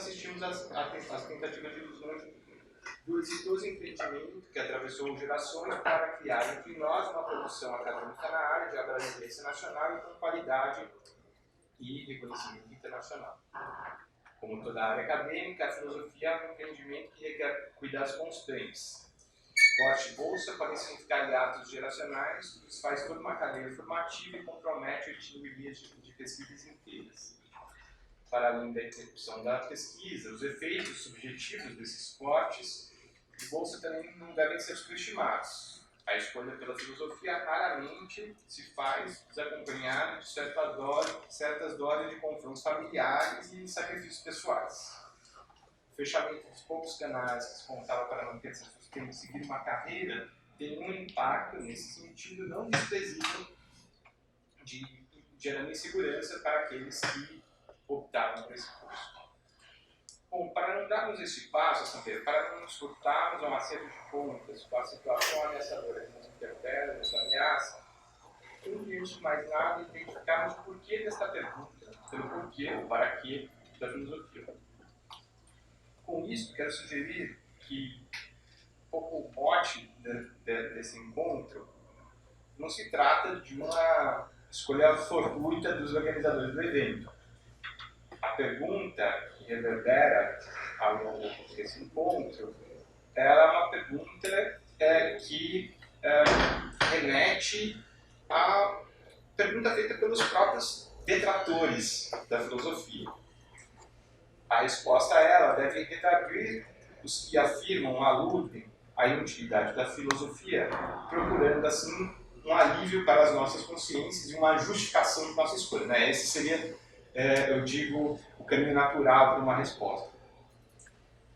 assistimos às tentativas de ilusões do exitoso empreendimento que atravessou gerações para criar entre nós uma produção acadêmica na área de abrangência nacional e com qualidade e reconhecimento internacional. Como toda área acadêmica, a filosofia é um empreendimento que requer cuidados constantes. Porte bolsa para significar hiatos geracionais, desfaz toda uma cadeia formativa e compromete 8.000 linhas de pesquisas inteiras. Para além da interrupção da pesquisa, os efeitos subjetivos desses cortes de bolsa também não devem ser subestimados. A escolha pela filosofia raramente se faz desacompanhada de certas doses de confrontos familiares e sacrifícios pessoais. O fechamento dos poucos canais que se contava para manter-se sustento e seguir uma carreira tem um impacto, nesse sentido, não desprezível, gerando insegurança para aqueles que optaram por esse curso. Bom, para não darmos esse passo, para não nos furtarmos a uma série de contas com a situação ameaçadora que nos interpela, nos ameaça, temos, antes de mais nada, identificarmos o porquê desta pergunta, pelo porquê, o para quê da filosofia. Com isso, quero sugerir que o mote desse encontro não se trata de uma escolha fortuita dos organizadores do evento. A pergunta que reverbera ao longo desse encontro é uma pergunta que remete à pergunta feita pelos próprios detratores da filosofia. A resposta a ela deve redarguir os que afirmam, aludem à inutilidade da filosofia, procurando assim um alívio para as nossas consciências e uma justificação de nossa escolha. Né? Esse seria, eu digo, o caminho natural para uma resposta.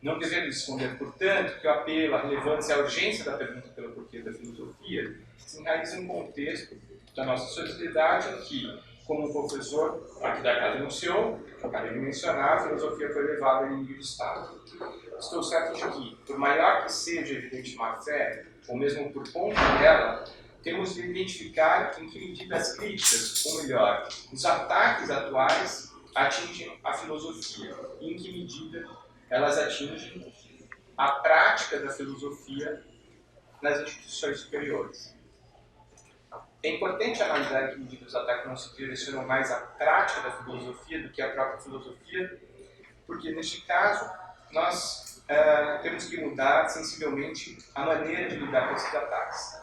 Não devemos esconder, portanto, que o apelo, a relevância e a urgência da pergunta pelo porquê da filosofia se enraiza no contexto da nossa sociedade em que, como o professor aqui da casa anunciou, acabei de mencionar, a filosofia foi levada em nível de Estado. Estou certo de que, por maior que seja evidente má fé, ou mesmo por conta dela, temos de identificar em que medida as críticas, ou melhor, os ataques atuais atingem a filosofia e em que medida elas atingem a prática da filosofia nas instituições superiores. É importante analisar em que medida os ataques não se direcionam mais à prática da filosofia do que à própria filosofia, porque, neste caso, nós temos que mudar sensivelmente a maneira de lidar com esses ataques.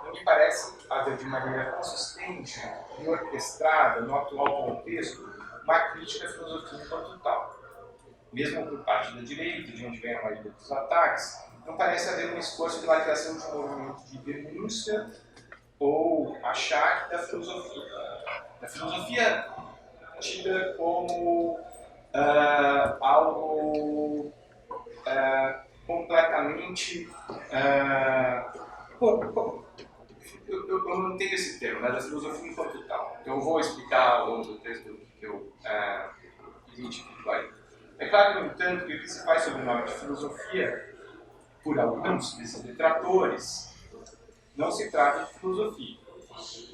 Não me parece haver de maneira consistente e orquestrada, no atual contexto, uma crítica à filosofia enquanto tal. Mesmo por parte da direita, de onde vem a maioria dos ataques, não parece haver um esforço pela criação de um movimento de denúncia ou achaque da filosofia. A filosofia tida como algo completamente... eu não tenho esse termo, mas a filosofia enquanto tal. Então eu vou explicar ao longo do texto que eu identifico aí. É claro, no entanto, que o que se faz sobre o nome de filosofia, por alguns desses detratores, não se trata de filosofia.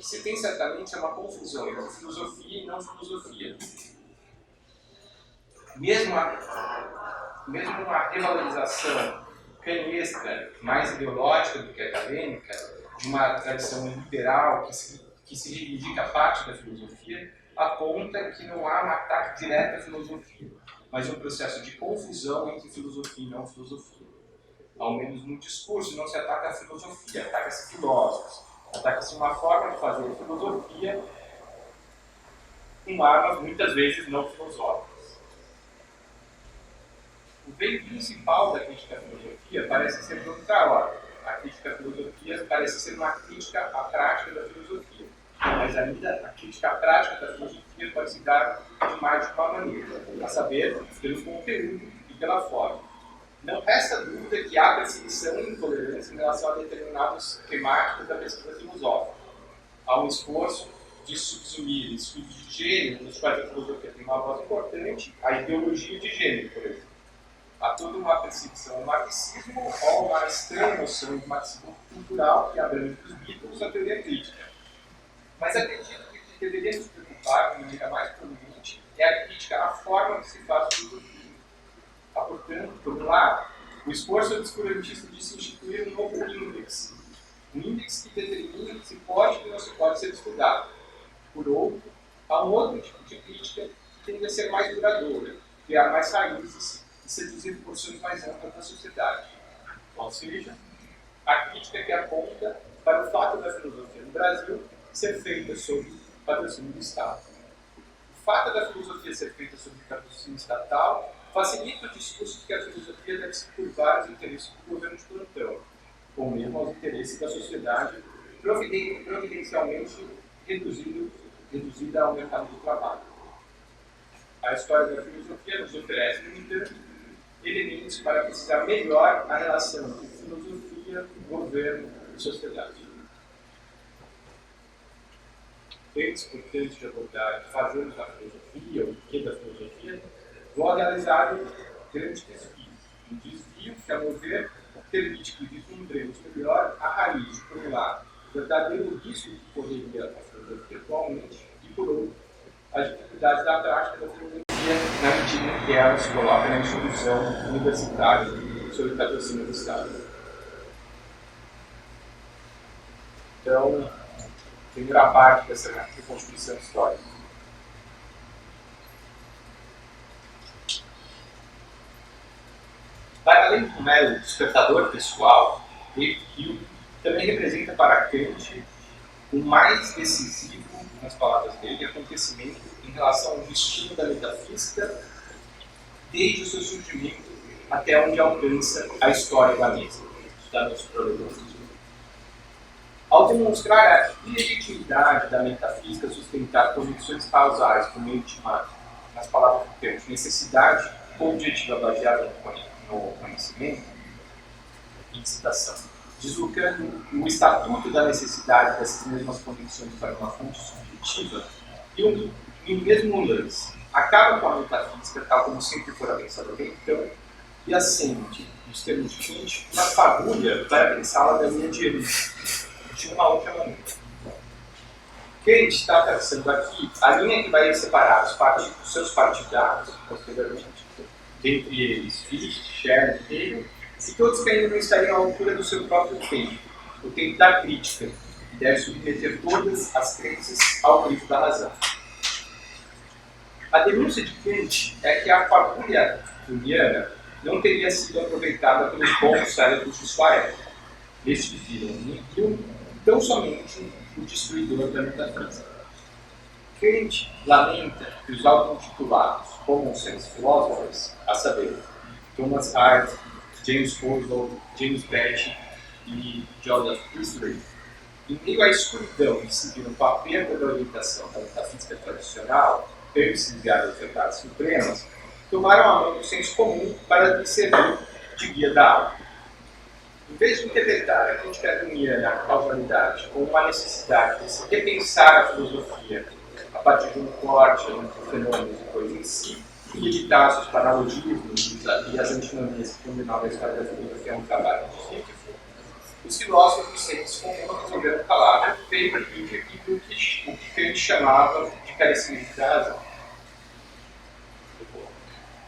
Se tem certamente uma confusão entre filosofia e não filosofia. Mesmo uma revalorização canhestra, mais ideológica do que acadêmica, de uma tradição liberal que se reivindica parte da filosofia, aponta que não há um ataque direto à filosofia, mas um processo de confusão entre filosofia e não filosofia. Ao menos no discurso não se ataca a filosofia, ataca-se filósofos. Ataca-se uma forma de fazer filosofia com armas muitas vezes não filosóficas. O veio principal da crítica à filosofia parece ser do contrário. A crítica à filosofia parece ser uma crítica à prática da filosofia. Mas ainda a crítica à prática da filosofia pode se dar de mais de uma maneira, a saber, pelo conteúdo e pela forma. Não resta dúvida que há perseguição e intolerância em relação a determinadas temáticas da pesquisa filosófica. Há um esforço de subsumir estudos de gênero, nos quais a filosofia tem uma voz importante, a ideologia de gênero, por exemplo. Há toda uma perseguição ao marxismo ou uma estranha noção de marxismo cultural que abrange dos Beatles a teoria crítica. Mas acredito que o que deveria nos preocupar de maneira mais prominente é a crítica à forma que se faz filosofia. o esforço obscurantista de se instituir um novo índice. Um índice que determina se pode ou não se pode ser estudado. Por outro, há um outro tipo de crítica que tende a ser mais duradoura, criar mais raízes e seduzir porções mais amplas da sociedade. Ou seja, a crítica que aponta para o fato da filosofia no Brasil ser feita sob patrocínio do Estado. O fato da filosofia ser feita sob patrocínio estatal facilita o discurso de que a filosofia deve se curvar aos interesses do governo de plantão, ou mesmo aos interesses da sociedade providencialmente reduzida ao mercado do trabalho. A história da filosofia nos oferece, no entanto, elementos para precisar melhor a relação entre filosofia, governo e sociedade. Antes, portanto, de abordar fazemos da filosofia, o que da filosofia, vou analisar um grande desvio. Um desvio que, a meu ver, permite que vislumbremos melhor a raiz, por um lado, o verdadeiro risco que correria a filosofia atualmente, e, por outro, as dificuldades da prática da filosofia na medida que ela se coloca na instituição universitária sob patrocínio do Estado. Então, primeira parte dessa reconstrução histórica. Para além do mero despertador pessoal, David Hume também representa para Kant o mais decisivo, nas palavras dele, acontecimento em relação ao destino da metafísica desde o seu surgimento até onde alcança a história da mesa, da nossa problemática. Ao demonstrar a ilegitimidade da metafísica sustentar condições causais por meio de uma, nas palavras do Kant, necessidade objetiva baseada no conhecimento, em citação, deslocando o estatuto da necessidade dessas mesmas condições para uma fonte subjetiva, e o mesmo lance acaba com a metafísica, tal como sempre fora pensado até então, e acende, nos termos de Kant, uma fagulha para pensá-la da linha de uma outra maneira. Kant está traçando aqui a linha que vai separar os seus partidários, posteriormente, dentre eles Fichte, Schelling e Hegel, e todos que ainda não estariam à altura do seu próprio tempo, o tempo da crítica, que deve submeter todas as crenças ao crivo da razão. A denúncia de Kant é que a fagulha humiana não teria sido aproveitada pelos bons cérebros de sua época. Estes viram em Hume tão somente o destruidor da metafísica. Kant lamenta que os auto-intitulados Common Sense Philosophers, a saber, Thomas Hart, James Horsdale, James Beatty e Joseph Priestley, em meio à escuridão que se viram com a perda da orientação da metafísica tradicional, antes de ligar às verdades supremas, tomaram a mão do senso comum para lhe servir de guia da alma. Em vez de interpretar a crítica humiana à causalidade como uma necessidade de se repensar a filosofia a partir de um corte entre fenômenos e coisas em si, e evitar seus paralogismos e as antinomias que combinavam a história da filosofia no trabalho de Sísifo, os filósofos do senso comum resolveram calar Weber e o que Kant chamava de carecimento da razão.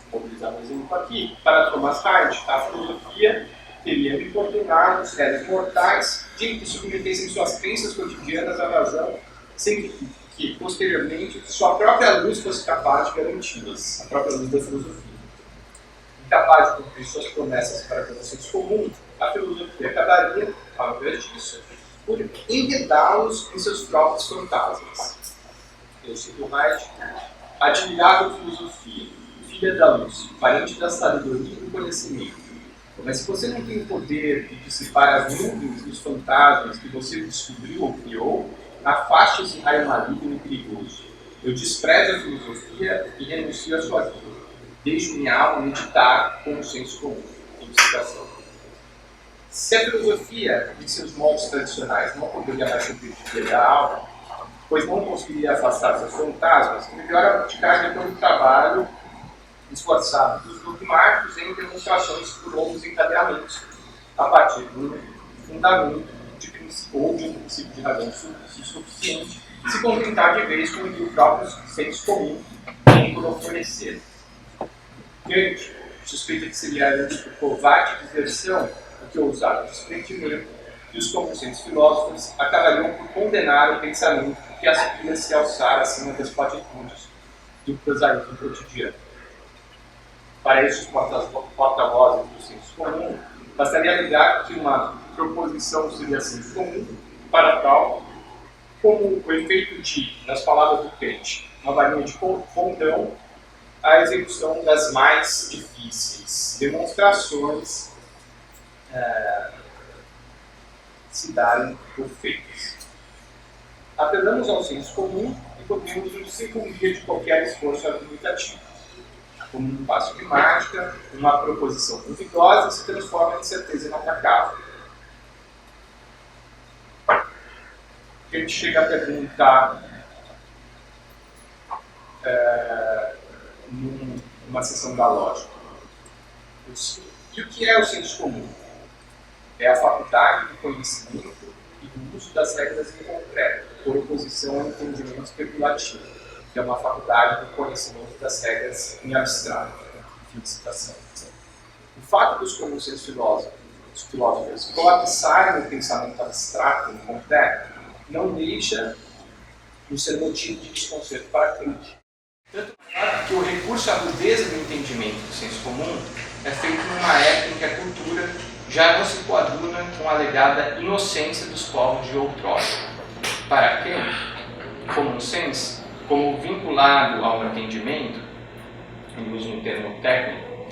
Vou mobilizar um exemplo aqui. Para Thomas Hart, a filosofia teria importunado os réis mortais de que submetessem suas crenças cotidianas à razão, sem que posteriormente, sua própria luz fosse capaz de garanti-las, a própria luz da filosofia. Incapaz de cumprir suas promessas para o senso comum, a filosofia acabaria, ao invés disso, por enredá-los em seus próprios fantasmas. Eu cito Hart: admirável filosofia, filha da luz, parente da sabedoria e do conhecimento. Mas se você não tem o poder de dissipar as nuvens dos fantasmas que você descobriu ou criou, afaste esse raio maligno e perigoso. Eu desprezo a filosofia e renuncio à sua vida. Deixo minha alma meditar com o senso comum. Se a filosofia, em seus modos tradicionais, não poderia mais cumprir o dia da alma, pois não conseguiria afastar seus fantasmas, melhor abdicar depois do trabalho esforçado dos dogmáticos em demonstrações por longos encadeamentos, a partir de um fundamento de princípio ou de um princípio de razão suficiente, se contentar de vez com o que o próprio senso comum tem por oferecer. Kant suspeita que seria antes por covarde diversão do que ousado desprendimento, e os comuns filósofos acabariam por condenar o pensamento que aspira a se alçar acima das platitudes do prosaísmo cotidiano. Para esses porta-vozes do senso comum, bastaria ligar que uma proposição seria senso comum, para tal, como o efeito de, nas palavras do Kant, uma varinha de condão, a execução das mais difíceis demonstrações se darem por feitas. Apelamos ao senso comum e podemos nos circunscrever de qualquer esforço argumentativo. Como um passo de mágica, uma proposição duvidosa se transforma em certeza inatacável. A gente chega a perguntar numa sessão da lógica. E o que é o senso comum? É a faculdade do conhecimento e do uso das regras em concreto, por oposição ao entendimento especulativo, que é uma faculdade do conhecimento das regras em abstrato. Fim de citação. O fato dos comuns filósofos colapsarem no pensamento abstrato em concreto não deixa de ser motivo de desconcerto para Kant. Tanto que o recurso à rudeza do entendimento do senso comum é feito numa época em que a cultura já não se coaduna com a alegada inocência dos povos de outrora. Para Kant, common sense, como vinculado ao entendimento, ele usa um termo técnico,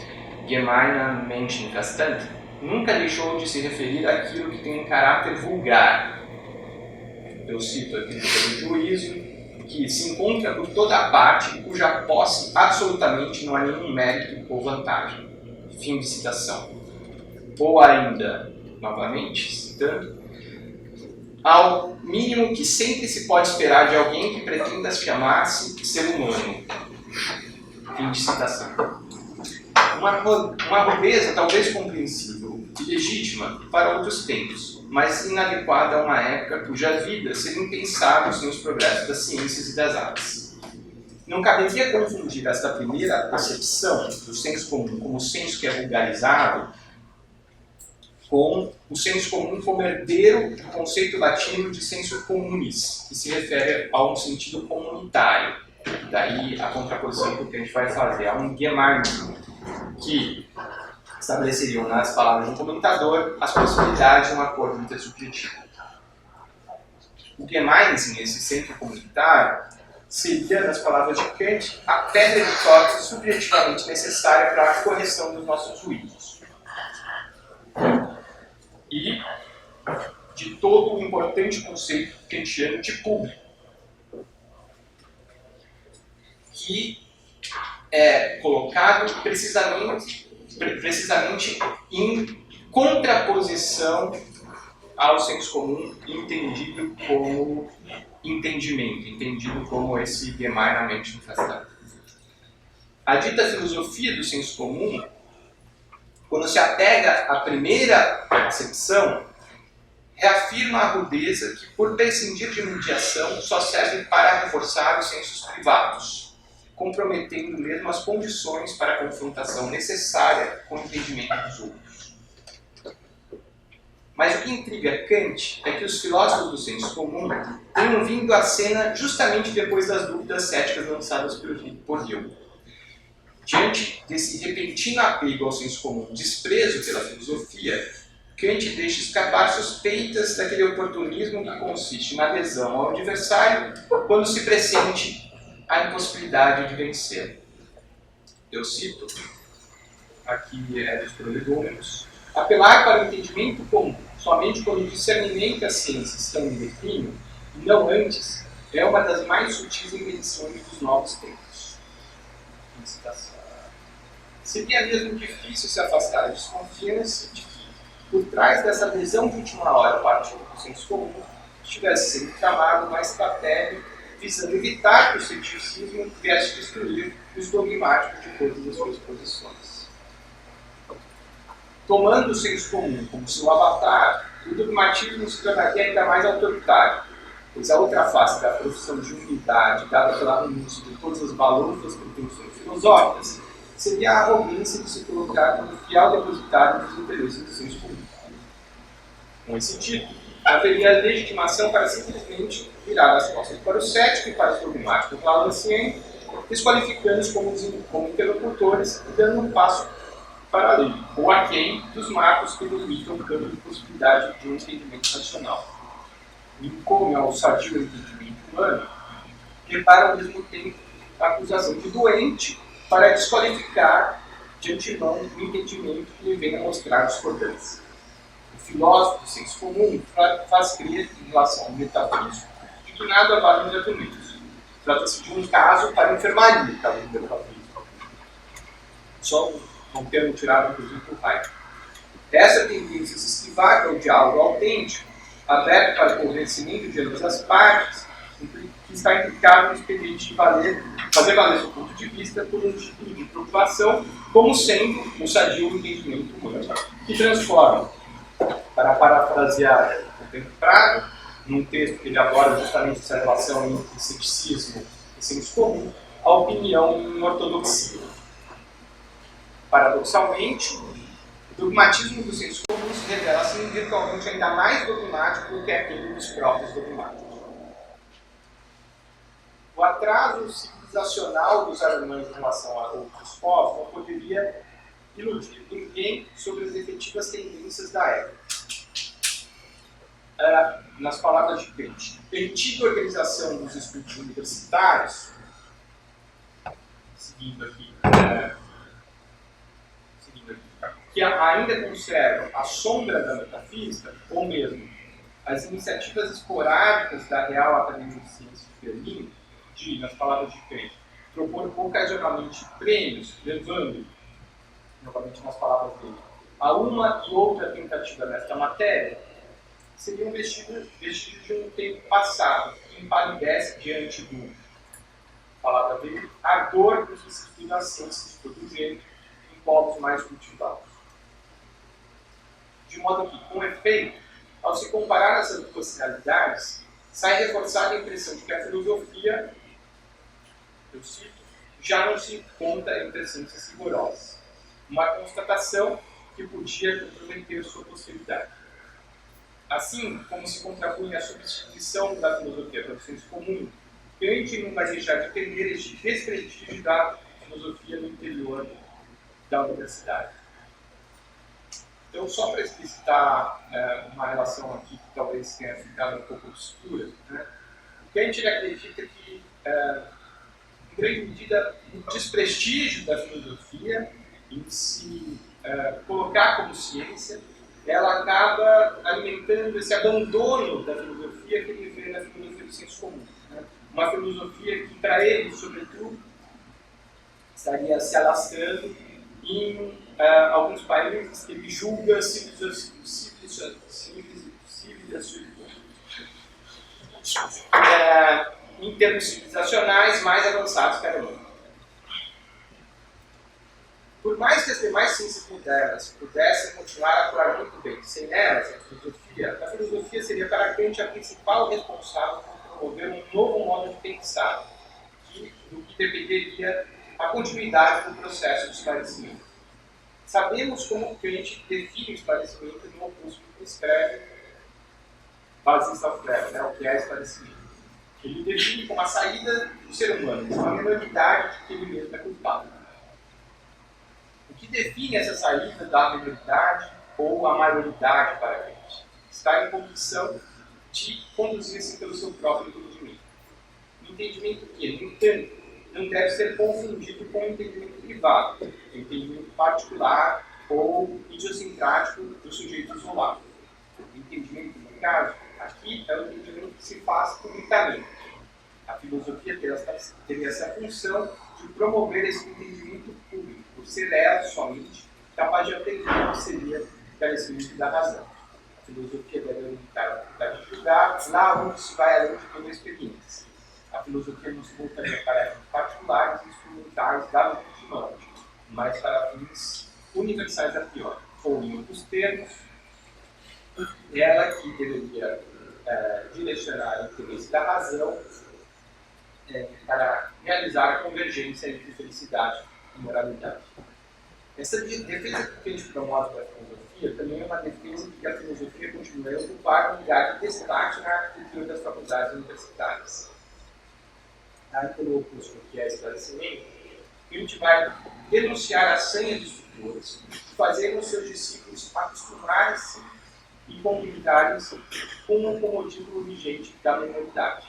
gemeiner Menschenverstand, nunca deixou de se referir àquilo que tem um caráter vulgar. Eu cito aqui do juízo, que se encontra por toda parte e cuja posse absolutamente não há nenhum mérito ou vantagem. Fim de citação. Ou ainda, novamente, citando, ao mínimo que sempre se pode esperar de alguém que pretenda chamar-se ser humano. Fim de citação. Uma rudeza talvez compreensível e legítima para outros tempos, mas inadequada a uma época cuja vida seria impensável sem os progressos das ciências e das artes. Não caberia confundir esta primeira acepção do senso comum como senso que é vulgarizado com o senso comum como herdeiro do conceito latino de sensu communis, que se refere a um sentido comunitário. Daí a contraposição que a gente vai fazer a um Gemeinsinn, que estabeleceriam nas palavras de um comentador as possibilidades de um acordo intersubjetivo. O Gemeinsinn, esse centro comunitário, seria, nas palavras de Kant, a pedra de toque subjetivamente necessária para a correção dos nossos juízos. E de todo o importante conceito kantiano de público, que é colocado precisamente em contraposição ao senso comum entendido como entendimento, entendido como esse gemeiner Menschenverstand. A dita filosofia do senso comum, quando se apega à primeira acepção, reafirma a rudeza que, por prescindir de mediação, só serve para reforçar os sensos privados, comprometendo mesmo as condições para a confrontação necessária com o entendimento dos outros. Mas o que intriga Kant é que os filósofos do senso comum tenham vindo à cena justamente depois das dúvidas céticas lançadas por Hegel. Diante desse repentino apego ao senso comum, desprezo pela filosofia, Kant deixa escapar suspeitas daquele oportunismo que consiste na adesão ao adversário quando se pressente a impossibilidade de vencer. Eu cito, aqui dos prolegômenos, apelar para o entendimento comum somente quando o discernimento e a ciência estão em declínio, e não antes, é uma das mais sutis invenções dos novos tempos. Seria mesmo difícil se afastar da desconfiança de que, por trás dessa adesão de última hora a partir do senso comum, estivesse sendo tramado uma estratégia visando evitar que o ceticismo viesse destruir os dogmáticos de todas as suas posições. Tomando o senso comum como seu avatar, o dogmatismo se tornaria ainda mais autoritário, pois a outra face da profissão de unidade dada pela renúncia de todas as balônicas pretensões filosóficas seria a arrogância de se colocar como fiel depositário dos interesses do senso comum. Com esse título, haveria legitimação para simplesmente virar as costas para o cético e para os dogmáticos Lavoisier, desqualificando-os como interlocutores e dando um passo para além, ou aquém, dos marcos que delimitam o campo de possibilidade de um entendimento racional. Income ao sadio entendimento humano, repara ao mesmo tempo a acusação de doente para desqualificar de antemão o entendimento que lhe venha mostrar discordância. O filósofo do senso comum faz crer, em relação ao metafísico, de que nada vale os argumentos. Trata-se de um caso para a enfermaria, caso do metafísico. Só um termo tirado, inclusive, do Heidegger. Essa tendência a se esquivar ao diálogo autêntico, aberto para o convencimento de ambas as partes, que está implicado no expediente de fazer valer seu ponto de vista por um título de preocupação, como sendo um sadio entendimento humano, que transforma, para parafrasear o Tempo Praga, num texto que ele aborda justamente essa relação entre ceticismo e senso comum, a opinião em ortodoxia. Paradoxalmente, o dogmatismo do senso comum se revela assim virtualmente ainda mais dogmático do que aquele dos próprios dogmáticos. O atraso civilizacional dos alemães em relação a outros povos não poderia iludir ninguém sobre as efetivas tendências da época. Nas palavras de Kant, antiga organização dos estudos universitários, seguindo aqui, que ainda conservam a sombra da metafísica, ou mesmo as iniciativas esporádicas da Real Academia de Ciências de Berlim, de, nas palavras de Kant, propor ocasionalmente prêmios, levando, novamente nas palavras dele, a uma e outra tentativa nesta matéria, seria um vestígio de um tempo passado, que empalidece diante do, palavra dele, ardor dos princípios da ciência de todo jeito em povos mais cultivados. De modo que, com efeito, ao se comparar essas duas realidades, sai reforçada a impressão de que a filosofia, eu cito, já não se conta entre as ciências rigorosas. Uma constatação que podia comprometer sua posteridade. Assim como se contrapunha a substituição da filosofia pelo senso comum, Kant não vai deixar de entender este desprestígio da filosofia no interior da universidade. Então, só para explicitar uma relação aqui que talvez tenha ficado um pouco obscura, né? Kant ele acredita que, em grande medida, o desprestígio da filosofia em se colocar como ciência, ela acaba alimentando esse abandono da filosofia que ele vê na filosofia do senso comum. Né? Uma filosofia que, para ele, sobretudo, estaria se alastrando em alguns países que ele julga em termos civilizacionais mais avançados que a Alemanha. Por mais que as demais ciências modernas pudessem continuar a atuar muito bem sem elas, a filosofia seria para Kant a principal responsável por promover um novo modo de pensar, do que dependeria a continuidade do processo de esclarecimento. Sabemos como Kant define o esclarecimento no opúsculo que escreve Basis auf Lehre, né, o que é esclarecimento. Ele define como a saída do ser humano, de uma minoridade de que ele mesmo é culpado. O que define essa saída da minoridade ou a maioridade para Kant? Está em condição de conduzir-se pelo seu próprio entendimento. Um entendimento que, no entanto, não deve ser confundido com o entendimento privado, o entendimento particular ou idiosincrático do sujeito isolado. O entendimento, no caso, aqui é o entendimento que se faz publicamente. A filosofia teria essa função de promover esse entendimento público, por ser ela somente capaz de atender o que seria o esclarecimento da razão. A filosofia deve limitar a faculdade de julgar lá onde se vai além de toda a experiência. A filosofia não se voltaria para fins particulares e instrumentais da legitimação, mas para fins universais a priori. Ou, em outros termos, ela que deveria direcionar o interesse da razão para realizar a convergência entre felicidade e moralidade. Essa defesa que a gente promove da filosofia também é uma defesa de que a filosofia continua a ocupar um lugar de destaque na arquitetura das faculdades universitárias. Pelo oposto do que é esclarecimento, a gente vai denunciar a sanha dos tutores, fazendo os seus discípulos acostumarem-se e convidarem-se com o comodismo vigente da menoridade.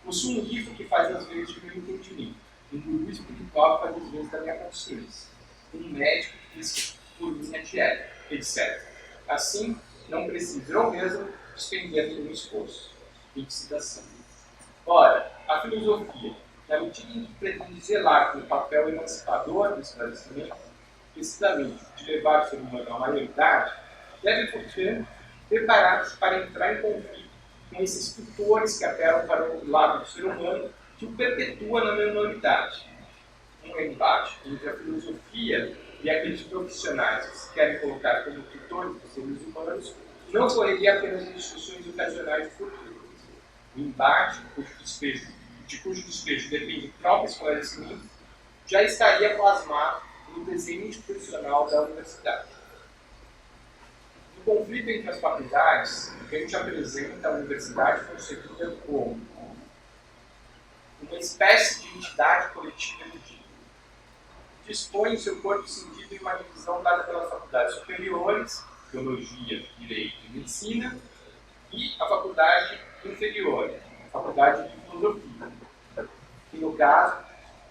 Possui um livro que faz as vezes do meu entendimento, um guru espiritual que faz as vezes da minha consciência, um médico que diz por minha dieta, etc. Assim, não preciso eu mesmo despender nenhum esforço. Fim de citação. Ora, a filosofia, na medida em que pretende zelar pelo papel emancipador do esclarecimento, precisamente de levar o ser humano à maioridade, deve, portanto, preparar-se para entrar em conflito com esses tutores que apelam para o lado do ser humano que o perpetua na minoridade. Um embate entre a filosofia e aqueles profissionais que se querem colocar como tutores dos seres humanos não ocorreria apenas em discussões ocasionais de fortunas. O embate, de cujo desfecho depende do próprio esclarecimento, já estaria plasmado no desenho institucional da universidade. No conflito entre as faculdades, a gente apresenta a universidade concebida como uma espécie de entidade coletiva elegível. Dispõe o seu corpo sentido em uma divisão dada pelas faculdades superiores, Teologia, Direito e Medicina, e a faculdade inferior, a faculdade de Filosofia, que no caso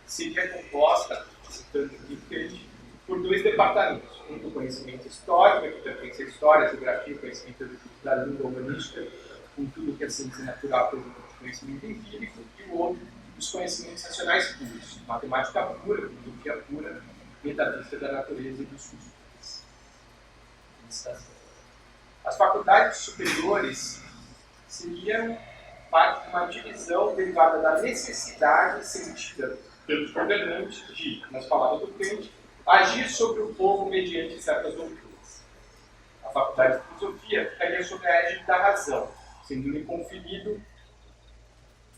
seria composta, citando aqui Kant, por dois departamentos, um do conhecimento histórico, que pertence à história, à geografia, conhecimento da língua humanística, com tudo que a ciência natural apresenta de conhecimento empírico, e o outro dos conhecimentos racionais puros, matemática pura, filosofia pura, metafísica da natureza e dos costumes. As faculdades superiores seriam parte de uma divisão derivada da necessidade sentida pelos governantes de, nas palavras do Kant, agir sobre o povo mediante certas doutrinas. A faculdade de filosofia ficaria sob a égide da razão, sendo-lhe conferido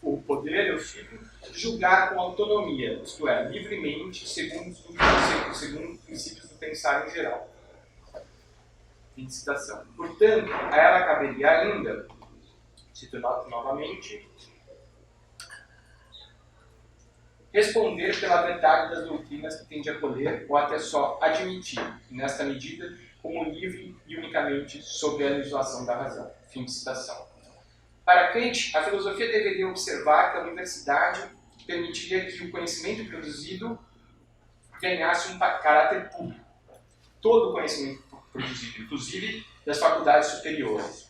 o poder, eu cito, de julgar com autonomia, isto é, livremente, segundo princípios do pensar em geral. Fim de citação. Portanto, a ela caberia ainda, cito novamente, responder pela verdade das doutrinas que tem de acolher ou até só admitir, e nesta medida, como livre e unicamente sob a legislação da razão. Fim de citação. Para Kant, a filosofia deveria observar que a universidade permitiria que o conhecimento produzido ganhasse um caráter público. Todo o conhecimento produzido, inclusive das faculdades superiores.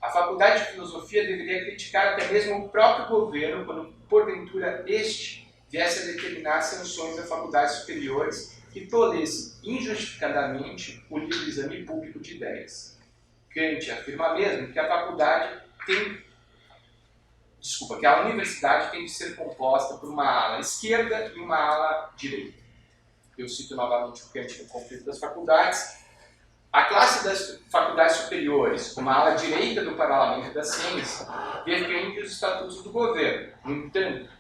A faculdade de filosofia deveria criticar até mesmo o próprio governo quando, porventura, este viesse a determinar sanções a faculdades superiores que tolesse injustificadamente o livre exame público de ideias. Kant afirma mesmo que que a universidade tem de ser composta por uma ala esquerda e uma ala direita. Eu cito novamente o Kant no conflito das faculdades. A classe das faculdades superiores, como a ala direita do Parlamento da Ciência, defende os estatutos do governo. No entanto,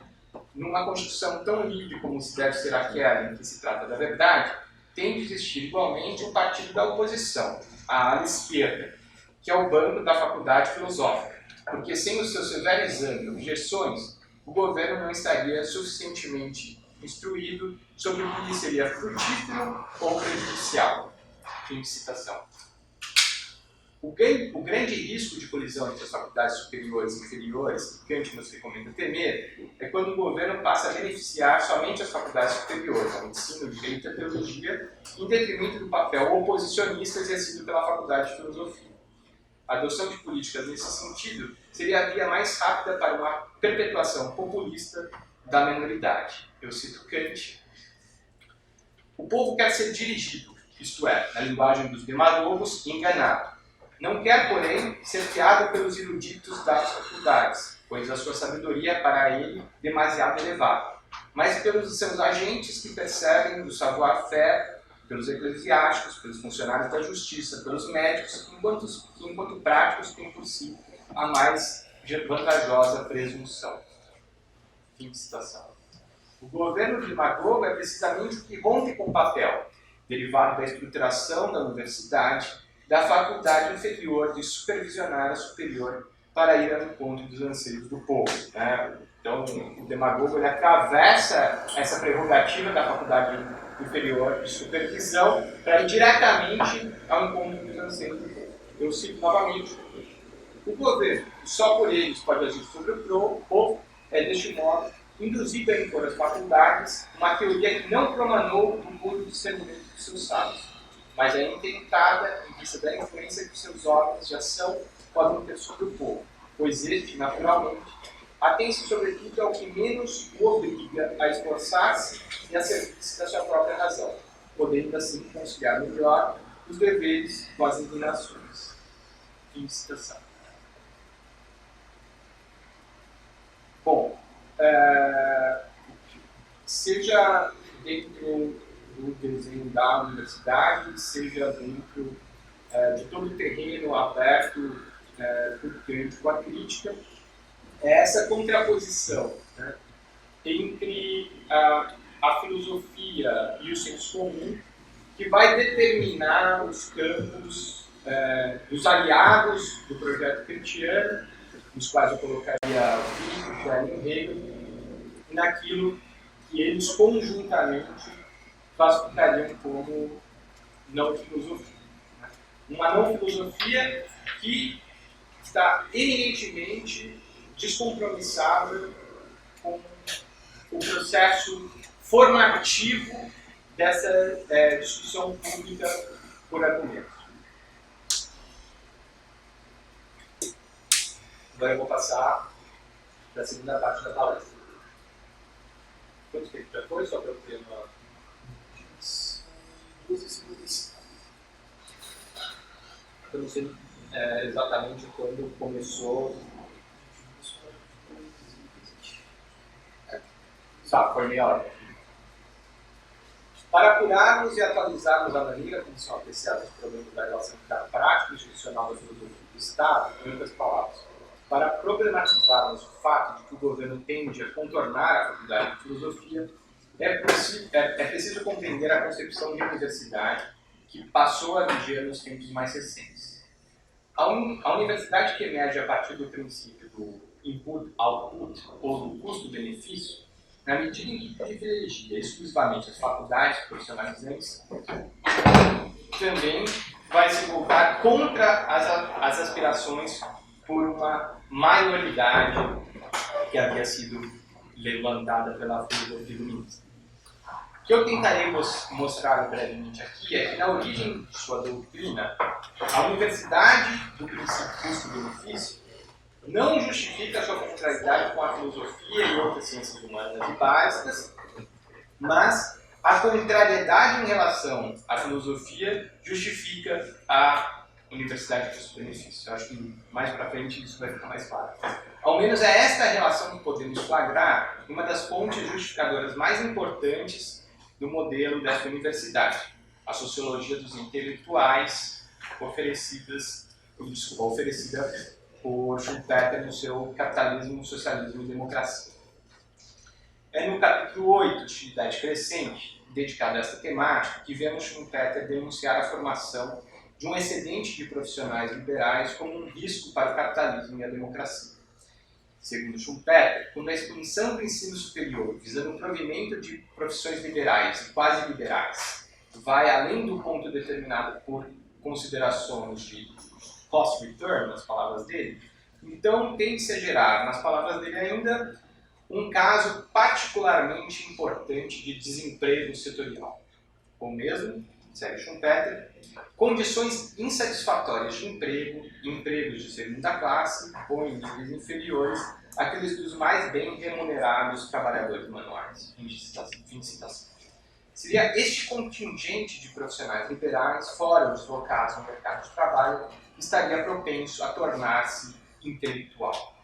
numa Constituição tão livre como se deve ser aquela em que se trata da verdade, tem de existir igualmente um partido da oposição, a ala esquerda, que é o banco da faculdade filosófica, porque sem o seu severo exame e objeções, o governo não estaria suficientemente instruído sobre o que lhe seria frutífero ou prejudicial. Fim de citação. O grande risco de colisão entre as faculdades superiores e inferiores, que Kant nos recomenda temer, é quando o governo passa a beneficiar somente as faculdades superiores, a medicina, o direito e a teologia, em detrimento do papel oposicionista exercido pela faculdade de filosofia. A adoção de políticas nesse sentido seria a via mais rápida para uma perpetuação populista da minoridade. Eu cito Kant. O povo quer ser dirigido, isto é, na linguagem dos demagogos, enganado. Não quer, porém, ser fiado pelos eruditos das faculdades, pois a sua sabedoria é para ele demasiado elevada, mas pelos seus agentes que percebem do savoir-faire, pelos eclesiásticos, pelos funcionários da justiça, pelos médicos, enquanto práticos têm por si a mais vantajosa presunção. Fim de citação. O governo demagogo é precisamente o que rompe com o papel, derivado da estruturação da universidade, da faculdade inferior de supervisionar a superior para ir ao encontro dos anseios do povo. Né? Então, o demagogo ele atravessa essa prerrogativa da faculdade inferior de supervisão para ir diretamente ao encontro dos anseios do povo. Eu cito novamente: o governo, só por eles pode agir sobre o povo, é deste modo induzido a impor às faculdades uma teoria que não promanou o puro discernimento dos seus sábios, mas é intentada em vista da influência que seus órgãos de ação podem ter sobre o povo, pois este, naturalmente, atém-se sobretudo ao que menos o obriga a esforçar-se e a serviço da sua própria razão, podendo assim conciliar melhor os deveres com as inclinações. Fim de citação. Bom, seja dentro do desenho da universidade, seja dentro de todo o terreno aberto por crítico à crítica, é essa contraposição, né, entre a filosofia e o senso comum que vai determinar os campos dos aliados do projeto kantiano, nos quais eu colocaria Fichte e Hegel, naquilo que eles conjuntamente classificariam como não filosofia. Uma não filosofia que está eminentemente descompromissada com o processo formativo dessa discussão pública por argumentos. Agora eu vou passar para a segunda parte da palestra. Quanto tempo já foi? Só para eu ter uma... 12h55. Eu não sei exatamente quando começou. Foi meia hora. Para apurarmos e atualizarmos a maneira como são apreciados os problemas da relação prática e institucional da filosofia do Estado, em outras palavras, para problematizarmos o fato de que o governo tende a contornar a faculdade de filosofia, é preciso compreender a concepção de universidade que passou a viger nos tempos mais recentes. A universidade que emerge a partir do princípio do input-output, ou do custo-benefício, na medida em que privilegia exclusivamente as faculdades profissionalizantes, também vai se voltar contra as aspirações por uma maioridade que havia sido levantada pela filosofia iluminista. O que eu tentarei mostrar brevemente aqui é que, na origem de sua doutrina, a universidade do princípio custo-benefício não justifica sua contrariedade com a filosofia e outras ciências humanas e básicas, mas a contrariedade em relação à filosofia justifica a universidade de custo-benefício. Eu acho que mais para frente isso vai ficar mais claro. Ao menos é esta a relação que podemos flagrar uma das fontes justificadoras mais importantes do modelo desta universidade, a sociologia dos intelectuais, oferecida por Schumpeter no seu Capitalismo, Socialismo e Democracia. É no capítulo 8, Utilidade Crescente, dedicado a esta temática, que vemos Schumpeter denunciar a formação de um excedente de profissionais liberais como um risco para o capitalismo e a democracia. Segundo Schumpeter, quando a expansão do ensino superior, visando o provimento de profissões liberais e quase liberais, vai além do ponto determinado por considerações de cost return, nas palavras dele, então tem-se a gerar, nas palavras dele ainda, um caso particularmente importante de desemprego setorial. Ou mesmo, segue Schumpeter, condições insatisfatórias de emprego, empregos de segunda classe ou em níveis inferiores àqueles dos mais bem remunerados trabalhadores manuais. Fim de citação. Seria este contingente de profissionais liberais, fora os deslocados no mercado de trabalho, estaria propenso a tornar-se intelectual.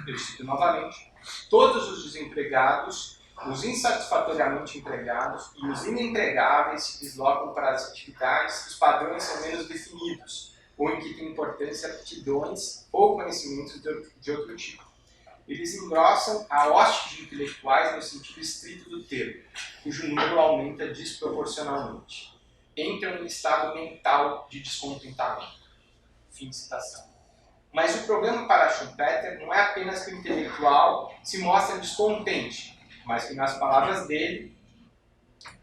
Eu cito novamente: todos os desempregados, os insatisfatoriamente empregados e os inempregáveis se deslocam para as atividades, os padrões são menos definidos, ou em que tem importância aptidões ou conhecimentos de outro tipo. eles engrossam a hoste de intelectuais no sentido estrito do termo, cujo número aumenta desproporcionalmente. Entram em estado mental de descontentamento. Fim de citação. Mas o problema para Schumpeter não é apenas que o intelectual se mostra descontente, mas que, nas palavras dele,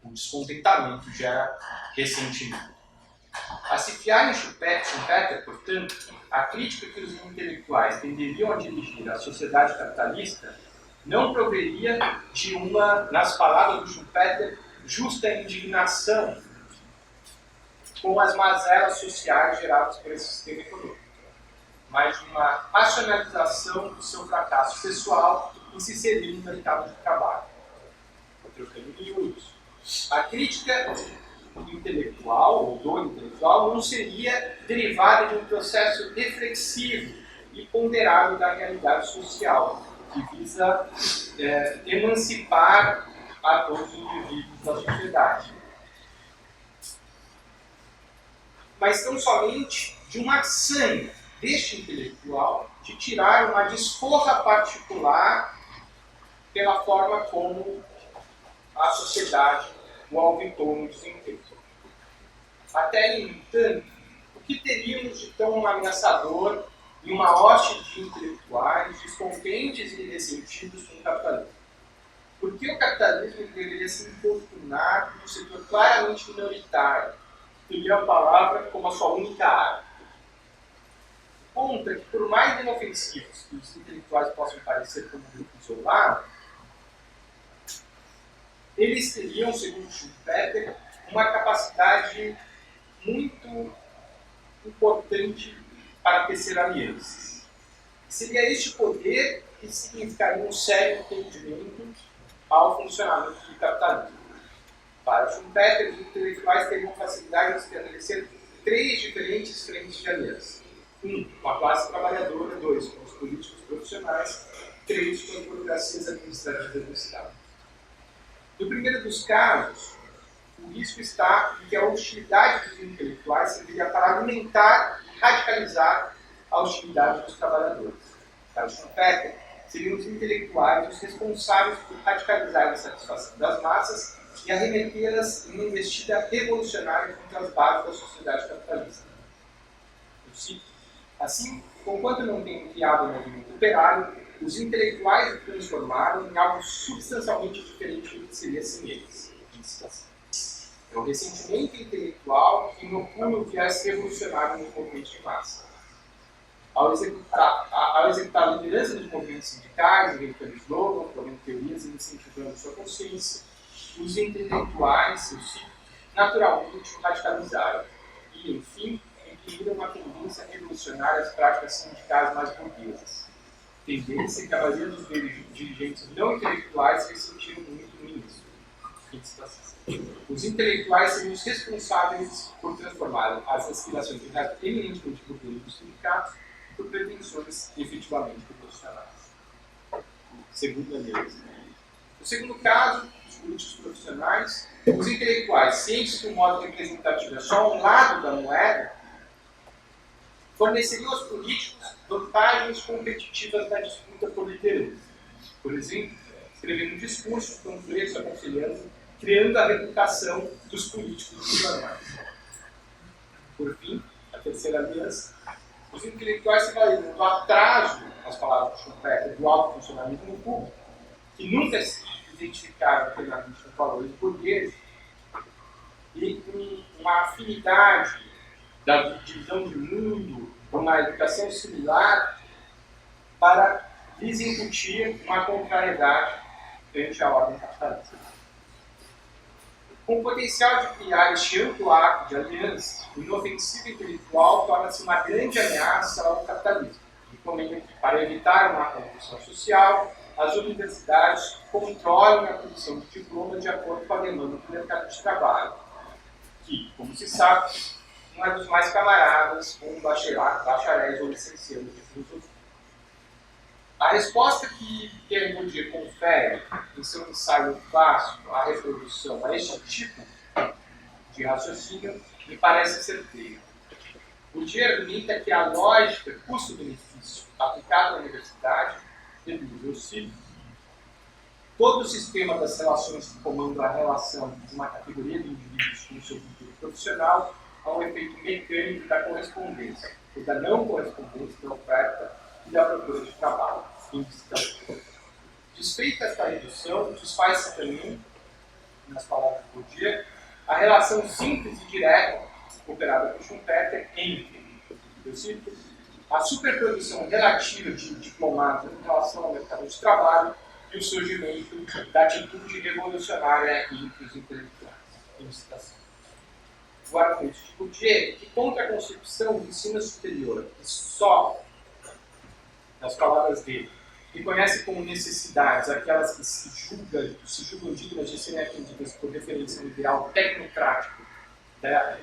o descontentamento gera ressentimento. A se fiar em Schumpeter, portanto, a crítica que os intelectuais tenderiam a dirigir à sociedade capitalista não proveria de uma, nas palavras do Schumpeter, justa indignação com as mazelas sociais geradas por esse sistema econômico, mas de uma racionalização do seu fracasso pessoal em se inserir no mercado de trabalho. Trocando miúdos. A crítica intelectual, ou do intelectual, não seria derivada de um processo reflexivo e ponderável da realidade social, que visa emancipar a todos os indivíduos da sociedade. Mas tão somente de uma sanha deste intelectual de tirar uma desforra particular pela forma como a sociedade o alventou no desemprego. Até aí, no entanto, o que teríamos de tão ameaçador em uma hoste de intelectuais descontentes e ressentidos com o capitalismo? Por que o capitalismo deveria se importunar num setor claramente minoritário, que teria a palavra como a sua única arma? O ponto é que, por mais inofensivos que os intelectuais possam parecer como um grupo isolado, eles teriam, segundo Schumpeter, uma capacidade muito importante para tecer alianças. Seria este poder que significaria um sério entendimento ao funcionamento do capitalismo. Para Schumpeter, os intelectuais teriam facilidade de estabelecer 3 diferentes frentes de aliança. 1. Com a classe trabalhadora. 2. Com os políticos profissionais. 3. Com as burocracias administrativas do Estado. No primeiro dos casos, o risco está em que a hostilidade dos intelectuais serviria para alimentar e radicalizar a hostilidade dos trabalhadores. Para Schumpeter, seriam os intelectuais os responsáveis por radicalizar a insatisfação das massas e arremetê-las em uma investida revolucionária contra as bases da sociedade capitalista. Eu cito: assim, conquanto não tenham criado o movimento operário, os intelectuais o transformaram em algo substancialmente diferente do que seria sem eles. É o ressentimento intelectual que inocula o viés revolucionário nos movimentos de massa. Ao executar a liderança dos movimentos sindicais, inventando slogans, provendo teorias e incentivando sua consciência, os intelectuais, naturalmente, o radicalizaram e, enfim, imprimiram uma tendência revolucionária às práticas sindicais mais burguesas. Tendência que a maioria dos dirigentes não intelectuais ressentiram muito no início. Os intelectuais seriam os responsáveis por transformar as aspirações de eminentemente burgueses dos sindicatos por pretensões efetivamente revolucionárias. Segunda lei. No segundo caso, os políticos profissionais, os intelectuais, cientes que o modo representativo é só um lado da moeda, forneceriam aos políticos vantagens competitivas na disputa por liderança. Por exemplo, escrevendo discursos, panfletos, aconselhando, criando a reputação dos políticos profissionais. Por fim, a terceira aliança, os intelectuais se valeriam do atraso, nas palavras de Schumpeter, do alto funcionalismo público, que nunca se identificaram plenamente com valores burgueses, e com uma afinidade da divisão de mundo, com uma educação similar, para lhes incutir uma contrariedade frente à ordem capitalista. Com o potencial de criar este amplo arco de alianças, o inofensivo intelectual torna-se uma grande ameaça ao capitalismo. Recomenda que, para evitar uma convulsão social, as universidades controlem a produção de diplomas de acordo com a demanda do mercado de trabalho, que, como se sabe, não é dos mais camaradas com bacharéis ou licenciados de filosofia. A resposta que Pierre Bourdieu confere em seu ensaio clássico, A Reprodução, a este tipo de raciocínio, me parece certeira. Bourdieu argumenta que a lógica custo-benefício aplicada à universidade de Bourdieu. Eu cito: todo o sistema das relações que comanda a relação de uma categoria de indivíduos com o seu futuro profissional há um efeito mecânico da correspondência, ou da não correspondência da oferta e da procura de trabalho. Desfeita esta redução, desfaz-se também, nas palavras de Bourdieu, a relação simples e direta, operada por Schumpeter, entre, eu cito, a superprodução relativa de diplomados em relação ao mercado de trabalho e o surgimento da atitude revolucionária entre os intelectuais. Em citação. O argumento de Bourdieu, que contra a concepção do ensino superior, que só, nas palavras dele, reconhece como necessidades aquelas que se julgam dignas de serem atendidas por referência ao ideal tecnocrático da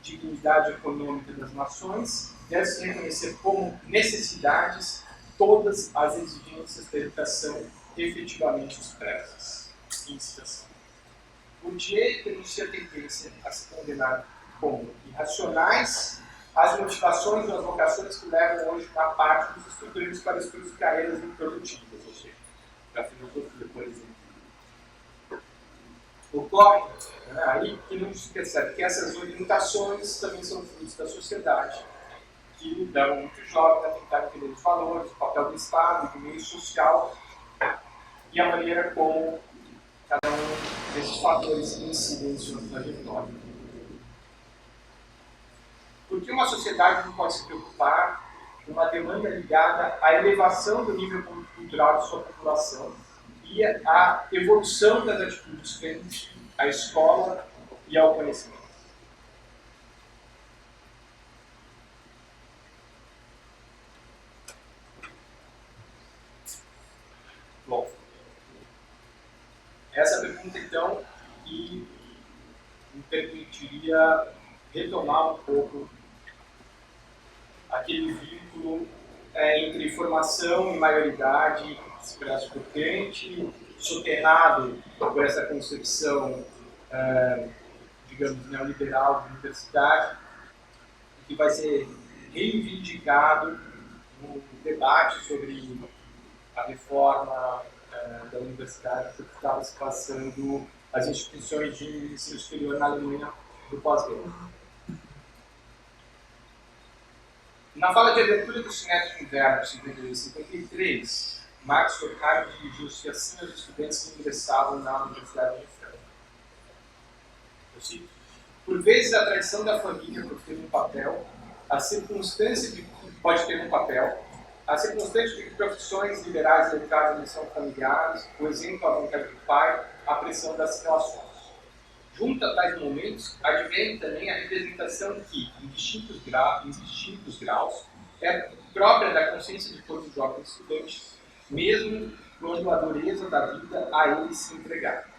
dignidade econômica das nações, deve-se reconhecer como necessidades todas as exigências da educação efetivamente expressas. Bourdieu denuncia a tendência a se condenar como irracionais as motivações e as vocações que levam hoje uma parte dos estudantes para as suas carreiras improdutivas, ou seja, para a filosofia, por exemplo. Ocorre aí que não se percebe que essas orientações também são frutos da sociedade, que levam muito jovem a tentar entender os valores, o papel do Estado, do meio social e a maneira como cada um desses fatores incidem em sua trajetória. Porque uma sociedade não pode se preocupar com uma demanda ligada à elevação do nível cultural de sua população e à evolução das atitudes frente à escola e ao conhecimento. Bom, essa pergunta, então, que me permitiria retomar um pouco aquele vínculo entre formação e maioridade expresso por Kant, soterrado por essa concepção, digamos, neoliberal da universidade, que vai ser reivindicado no debate sobre a reforma da universidade que estava se passando as instituições de ensino superior na Alemanha do pós-guerra. Na fala de abertura do Cinético de Inverno, de 52 e 53, Marx Horkheimer dirigiu-se assim aos estudantes que ingressavam na Universidade de Frankfurt. Eu cito: por vezes a tradição da família pode ter um papel, a circunstância de que profissões liberais e educadas são familiares, o exemplo à vontade do pai, a pressão das relações. Junto a tais momentos, advém também a representação que, em distintos graus, é própria da consciência de todos os jovens estudantes, mesmo quando a dureza da vida a eles se entregar.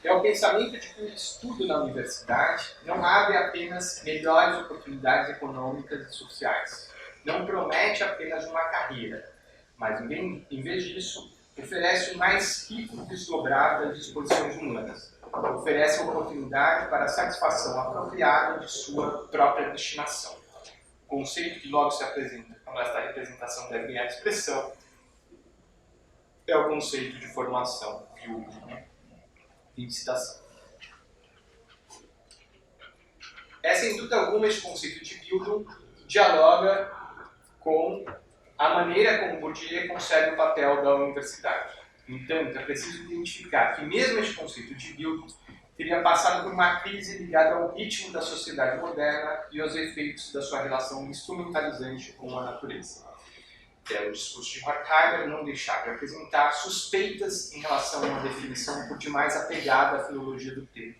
É o pensamento de que o estudo na universidade não abre apenas melhores oportunidades econômicas e sociais, não promete apenas uma carreira, mas, em vez disso, oferece o mais rico desdobrar das disposições humanas. Oferece a oportunidade para a satisfação apropriada de sua própria destinação. O conceito que logo se apresenta quando esta representação deve ganhar expressão é o conceito de formação biológica. Fim de citação. É, sem dúvida alguma, este conceito de Bildung dialoga com a maneira como Bourdieu concebe o papel da universidade. Entanto, é preciso identificar que mesmo este conceito de Bildung teria passado por uma crise ligada ao ritmo da sociedade moderna e aos efeitos da sua relação instrumentalizante com a natureza. O discurso de Horkheimer não deixar de apresentar suspeitas em relação a uma definição por demais apegada à filologia do termo.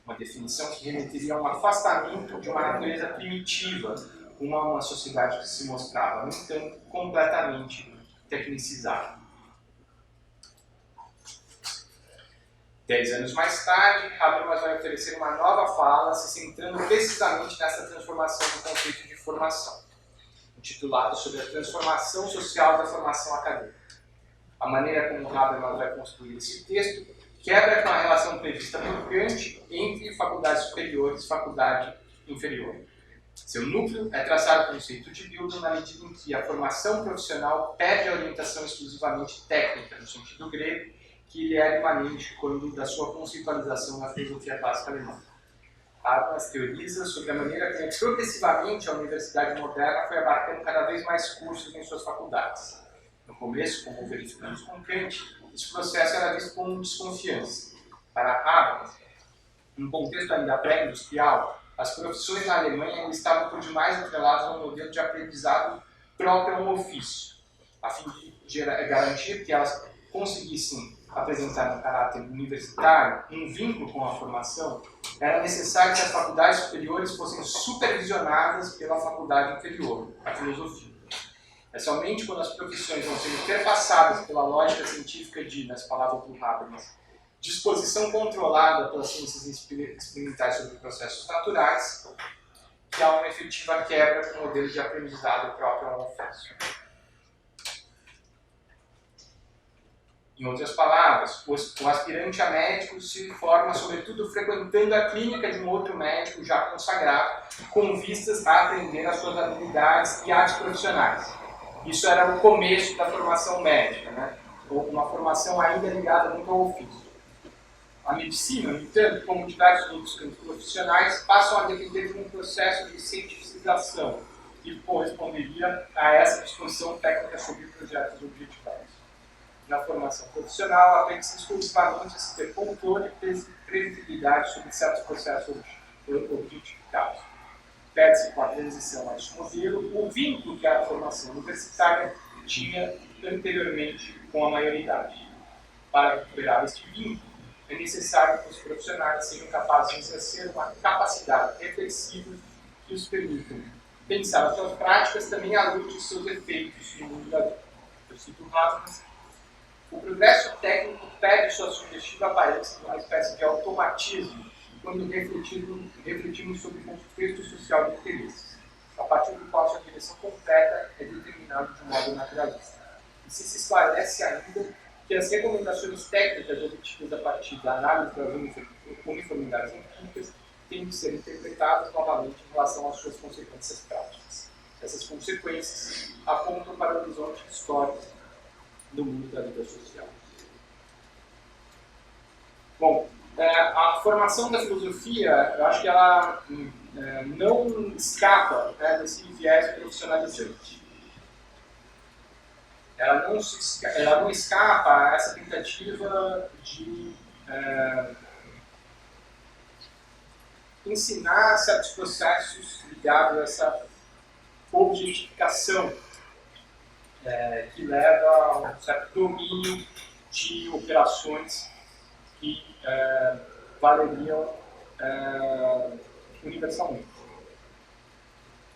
Uma definição que remeteria a um afastamento de uma natureza primitiva, uma sociedade que se mostrava, no entanto, completamente tecnicizada. 10 anos mais tarde, Habermas vai oferecer uma nova fala, se centrando precisamente nessa transformação do conceito de formação, intitulado sobre a transformação social da formação acadêmica. A maneira como Habermas vai construir esse texto quebra com a relação prevista por Kant entre faculdade superior e faculdade inferior. Seu núcleo é traçar o conceito de building na medida em que a formação profissional perde a orientação exclusivamente técnica, no sentido grego, que ele era imanente quando da sua conceitualização na filosofia clássica alemã. Habermas teoriza sobre a maneira como progressivamente a universidade moderna foi abarcando cada vez mais cursos em suas faculdades. No começo, como verificamos com Kant, esse processo era visto com desconfiança. Para Habermas, num contexto ainda pré-industrial, as profissões na Alemanha ainda estavam por demais atreladas a um modelo de aprendizado próprio a um ofício, a fim de garantir que elas conseguissem apresentar um caráter universitário, um vínculo com a formação. Era necessário que as faculdades superiores fossem supervisionadas pela faculdade inferior, a filosofia. É somente quando as profissões vão sendo perpassadas pela lógica científica de, nas palavras do Habermas, disposição controlada pelas ciências experimentais sobre processos naturais, que há uma efetiva quebra do modelo de aprendizado próprio ao ofício. Em outras palavras, o aspirante a médico se forma, sobretudo, frequentando a clínica de um outro médico já consagrado, com vistas a aprender as suas habilidades e artes profissionais. Isso era o começo da formação médica, né? Ou uma formação ainda ligada muito ao ofício. A medicina, no entanto, como diversos outros campos profissionais, passam a depender de um processo de cientificação que corresponderia a essa disposição técnica sobre projetos objetivados. Na formação profissional, aprende-se exclusivamente a se ter controle e previsibilidade sobre certos processos objetificados. Perde-se com a transição a este modelo o vínculo que a formação universitária tinha anteriormente com a maioridade. Para recuperar este vínculo, é necessário que os profissionais sejam capazes de exercer uma capacidade reflexiva que os permitam pensar as suas práticas também à luz de seus efeitos no mundo da vida. Eu cito Habermas. O progresso técnico perde sua sugestiva aparência numa espécie de automatismo quando refletimos sobre o contexto social de interesses, a partir do qual sua direção concreta é determinada de modo naturalista. E se esclarece ainda que as recomendações técnicas obtidas a partir da análise das uniformidades empíricas têm de ser interpretadas novamente em relação às suas consequências práticas. Essas consequências apontam para o horizonte histórico do mundo da vida social. Bom, a formação da filosofia, eu acho que ela não escapa desse viés profissionalizante. Ela não escapa a essa tentativa de ensinar certos processos ligados a essa objetificação que leva a um certo domínio de operações que valeriam universalmente.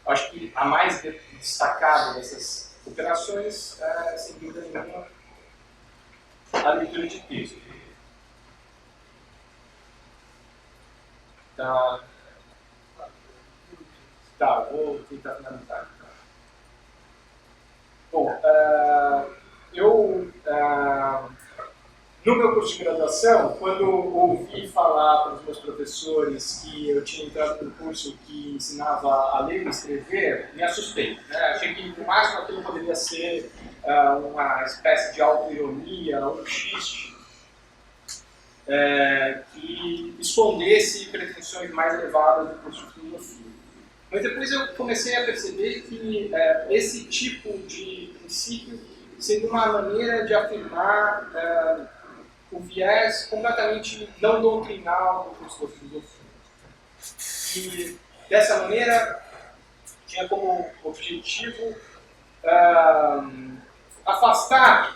Acho que a mais destacada dessas operações é, sem dúvida nenhuma, a leitura de texto. Tá, vou tentar finalizar. Bom, no meu curso de graduação, quando ouvi falar para os meus professores que eu tinha entrado no curso que ensinava a ler e escrever, me assustei. Né? Achei que, no máximo, aquilo poderia ser uma espécie de auto-ironia, um xiste, que escondesse pretensões mais elevadas do curso de filosofia. Mas depois eu comecei a perceber que esse tipo de princípio seria uma maneira de afirmar o viés completamente não doutrinal do curso da filosofia. E, dessa maneira, tinha como objetivo afastar,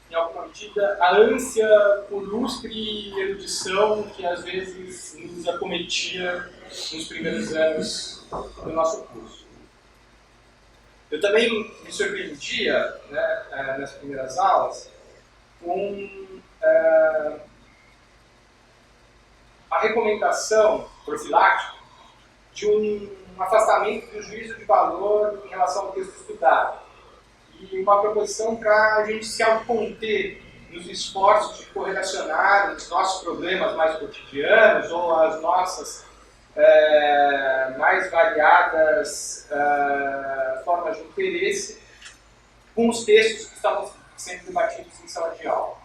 em alguma medida, a ânsia por lustre e erudição que às vezes nos acometia nos primeiros anos do nosso curso. Eu também me surpreendia, né, nas primeiras aulas, com a recomendação profilática de um afastamento do juízo de valor em relação ao texto estudado e uma proposição para a gente se autoconter nos esforços de correlacionar os nossos problemas mais cotidianos ou as nossas mais variadas formas de interesse com os textos que estavam sendo debatidos em sala de aula.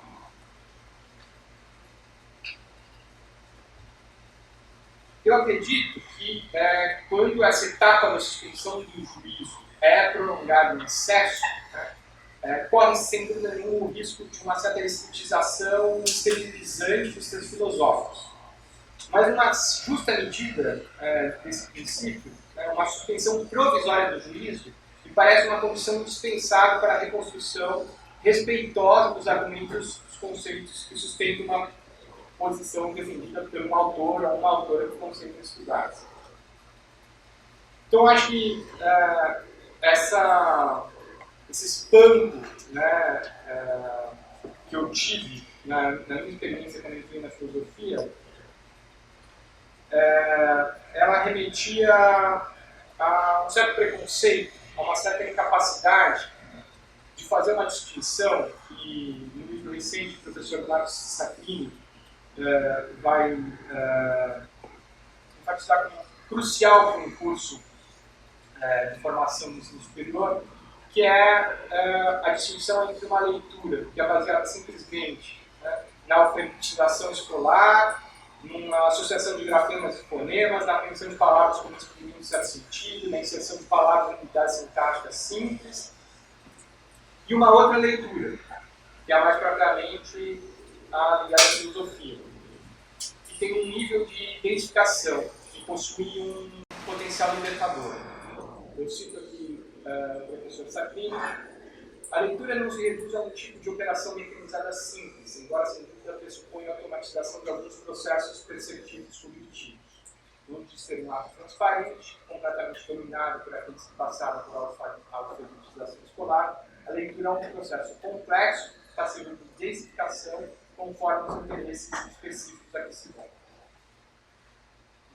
Eu acredito que quando essa etapa da suspensão do juízo é prolongada em excesso, corre sem dúvida nenhuma o risco de uma certa estetização esterilizante dos textos filosóficos. Mas uma justa medida desse princípio, uma suspensão provisória do juízo, me parece uma condição indispensável para a reconstrução respeitosa dos argumentos, dos conceitos que sustentam uma posição defendida por um autor ou uma autora que estão sendo estudados. Então, acho que esse espanto, que eu tive na minha experiência quando entrei na filosofia, ela remetia a um certo preconceito, a uma certa incapacidade de fazer uma distinção que, no livro recente, o professor Marcos Sacchini vai enfatizar como crucial para um curso de formação do ensino superior, que é a distinção entre uma leitura que é baseada simplesmente na alfabetização escolar, numa associação de grafemas e fonemas, na apreensão de palavras como exprimindo certo sentido, na inserção de palavras em unidades sintáticas simples, e uma outra leitura, que é mais propriamente a ligada à filosofia, que tem um nível de identificação, que possui um potencial libertador. Eu cito aqui o professor Sacchini: a leitura não se reduz a um tipo de operação mecanizada simples, embora sem dúvida pressuponha a automatização de alguns processos perceptivos cognitivos. Longe de ser um ato transparente, completamente dominado por aqueles que passaram por alfabetização escolar, a leitura é um processo complexo, passível de densificação, conforme os interesses específicos a que se vão.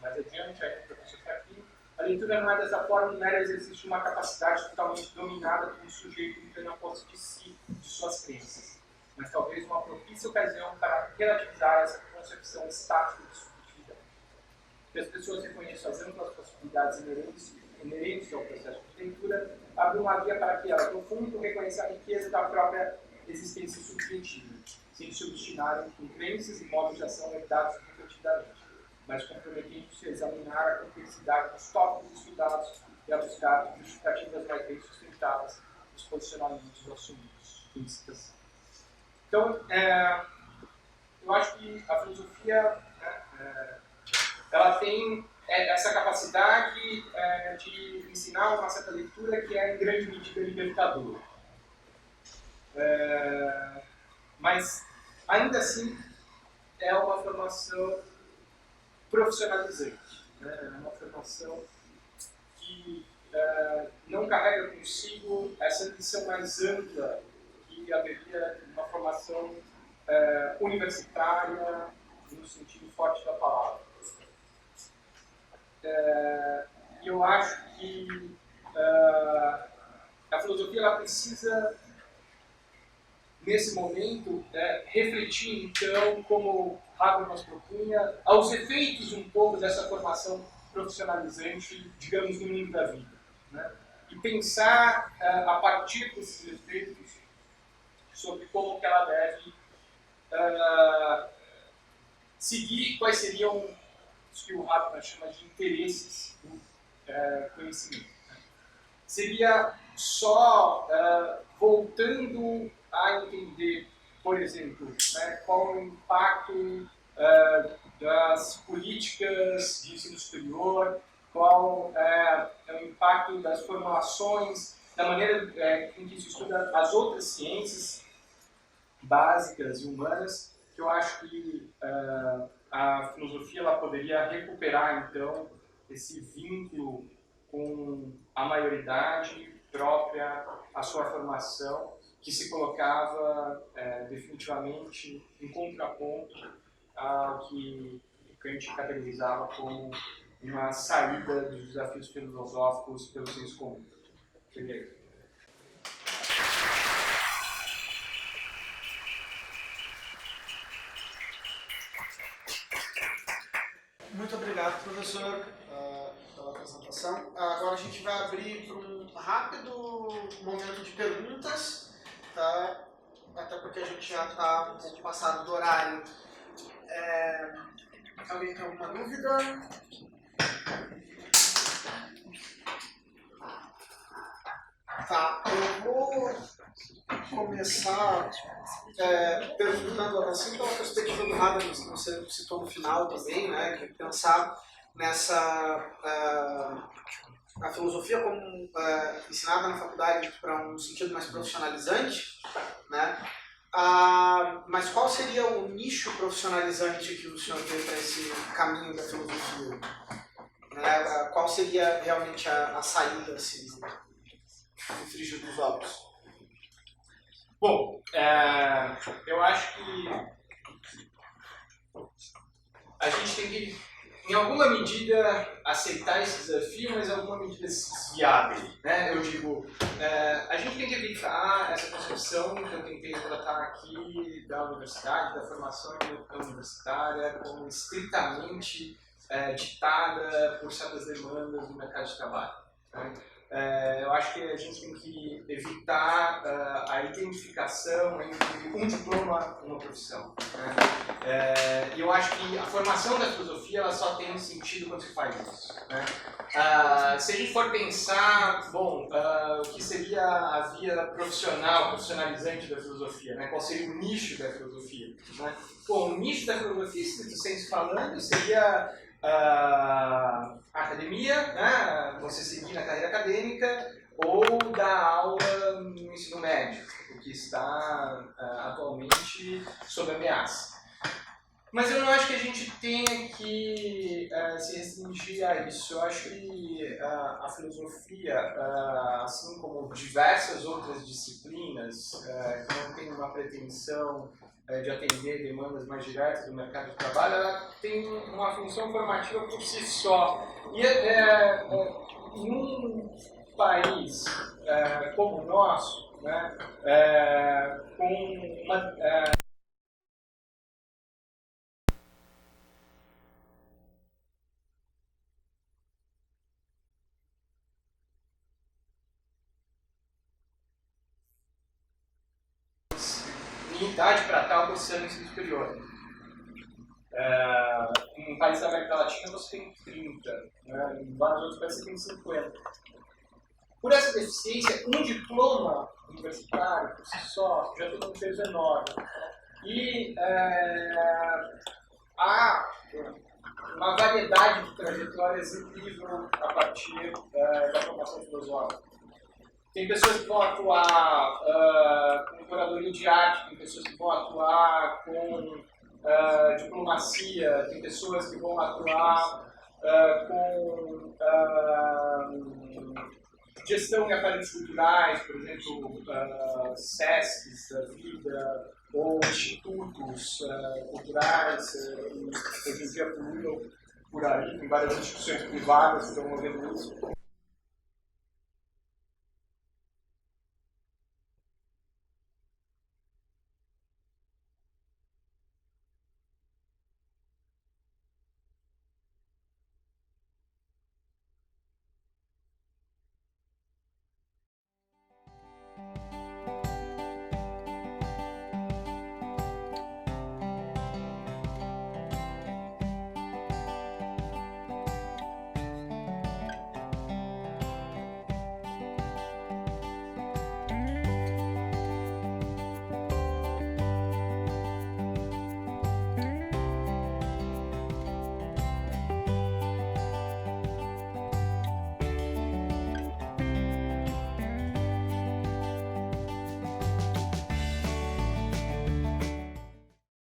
Mais adiante, aí o professor Sacchini: a leitura não é dessa forma um mero exercício de uma capacidade totalmente dominada por um sujeito em plena posse de si, de suas crenças, mas talvez uma propícia ocasião para relativizar essa concepção estática de subjetividade. Que as pessoas reconheçam as amplas possibilidades inerentes ao processo de leitura, abre uma via para que elas, no fundo, reconheçam a riqueza da própria existência subjetiva, sem se obstinarem em crenças e modos de ação herdados repetidamente, mas comprometendo-se a examinar a complexidade dos tópicos estudados e a buscar justificativas mais bem sustentadas dos posicionamentos assumidos. Então, eu acho que a filosofia ela tem essa capacidade de ensinar uma certa leitura que é, em grande medida, libertadora. Mas, ainda assim, é uma formação profissionalizante. É uma formação que não carrega consigo essa ambição mais ampla que haveria uma formação universitária no sentido forte da palavra. E eu acho que a filosofia ela precisa, nesse momento, refletir, então, como Habermas propunha, aos efeitos um pouco dessa formação profissionalizante, digamos, no mundo da vida. E pensar, a partir desses efeitos, sobre como que ela deve seguir, quais seriam os que o Habermas chama de interesses do conhecimento. Seria só voltando a entender, por exemplo, qual é o impacto das políticas de ensino superior, qual é o impacto das formulações, da maneira em que se estuda as outras ciências básicas e humanas, que eu acho que a filosofia ela poderia recuperar, então, esse vínculo com a maioridade própria, a sua formação, que se colocava definitivamente em contraponto ao que Kant categorizava como uma saída dos desafios filosóficos pelo senso comum. Beleza. Muito obrigado, professor, pela apresentação. Agora a gente vai abrir para um rápido momento de perguntas, tá? Até porque a gente já está um pouco passado do horário. Alguém tem alguma dúvida? Tá, eu vou começar perguntando, assim pela perspectiva do Haber, que você citou no final também, né, que é pensar nessa a filosofia como ensinada na faculdade para um sentido mais profissionalizante, né? Mas qual seria o nicho profissionalizante que o senhor vê para esse caminho da filosofia? Qual seria realmente a saída, assim, no frigir dos ovos? Bom, eu acho que a gente tem que, em alguma medida, aceitar esse desafio, mas em alguma medida se desviar dele, né? Eu digo, a gente tem que evitar essa concepção que eu tentei tratar aqui da universidade, da formação universitária, como estritamente ditada por certas demandas do mercado de trabalho, né? Eu acho que a gente tem que evitar a identificação entre um diploma e uma profissão, né? E eu acho que a formação da filosofia ela só tem sentido quando se faz isso, né? Se a gente for pensar, bom, o que seria a via profissional, profissionalizante da filosofia, né? Qual seria o nicho da filosofia, né? Bom, o nicho da filosofia, se falando, seria a academia, né? Você seguir na carreira acadêmica ou dar aula no ensino médio, o que está atualmente sob ameaça. Mas eu não acho que a gente tenha que se restringir a isso. Eu acho que a filosofia, assim como diversas outras disciplinas que não têm uma pretensão de atender demandas mais diretas do mercado de trabalho, ela tem uma função formativa por si só. E em um país como o nosso, né, com uma... idade para tal você é no ensino superior. Em países da América Latina você tem 30, né? Em vários outros países você tem 50. Por essa deficiência, um diploma universitário, por si só, já tem um peso enorme. E há uma variedade de trajetórias incrível a partir da formação filosófica. Tem pessoas que vão atuar com curadoria de arte, tem pessoas que vão atuar com diplomacia, tem pessoas que vão atuar com gestão de aparelhos culturais, por exemplo, SESCs da vida, ou institutos culturais, que hoje em dia pululam por aí, tem várias instituições privadas que estão movendo isso.